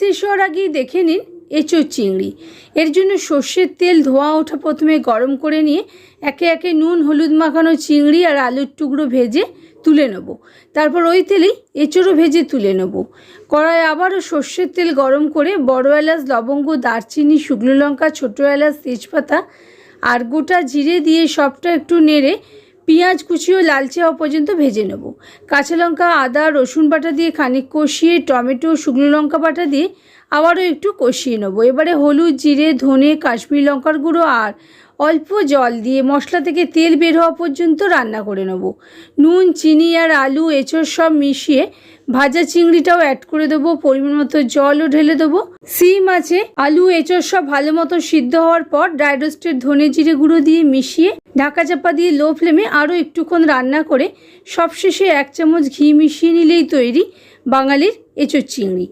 শেষ হওয়ার আগেই দেখে নিন এঁচোড় চিংড়ি। এর জন্য সর্ষের তেল ধোয়া ওঠা প্রথমে গরম করে নিয়ে একে একে নুন হলুদ মাখানো চিংড়ি আর আলুর টুকরো ভেজে তুলে নেব। তারপর ওই তেলেই এঁচোড়ও ভেজে তুলে নেব। কড়াইয়ে আবারও সর্ষের তেল গরম করে বড় এলাচ লবঙ্গ দারচিনি শুকনো লঙ্কা ছোটো এলাচ তেজপাতা আর গোটা জিরে দিয়ে সবটা একটু নেড়ে পেঁয়াজ কুচিও লালচে হওয়া পর্যন্ত ভেজে নেব। কাঁচা লঙ্কা আদা রসুন বাটা দিয়ে খানিক কষিয়ে টমেটো শুকনো লঙ্কা বাটা দিয়ে আবারও একটু কষিয়ে নেব। এবারে হলুদ জিরে ধনে কাশ্মীরি লঙ্কার গুঁড়ো আর অল্প জল দিয়ে মশলা থেকে তেল বের হওয়া পর্যন্ত রান্না করে নেব। নুন চিনি আর আলু এঁচোড় সব মিশিয়ে ভাজা চিংড়িটাও অ্যাড করে দেবো। পরিমাণ মতো জলও ঢেলে দেবো। সিম আছে আলু এঁচোড় সব ভালো মতো সিদ্ধ হওয়ার পর ড্রাই রোস্টেড ধনে জিরে গুঁড়ো দিয়ে মিশিয়ে ঢাকা চাপা দিয়ে লো ফ্লেমে আরও একটুক্ষণ রান্না করে সবশেষে 1 চামচ ঘি মিশিয়ে নিলেই তৈরি বাঙালির এঁচোড় চিংড়ি।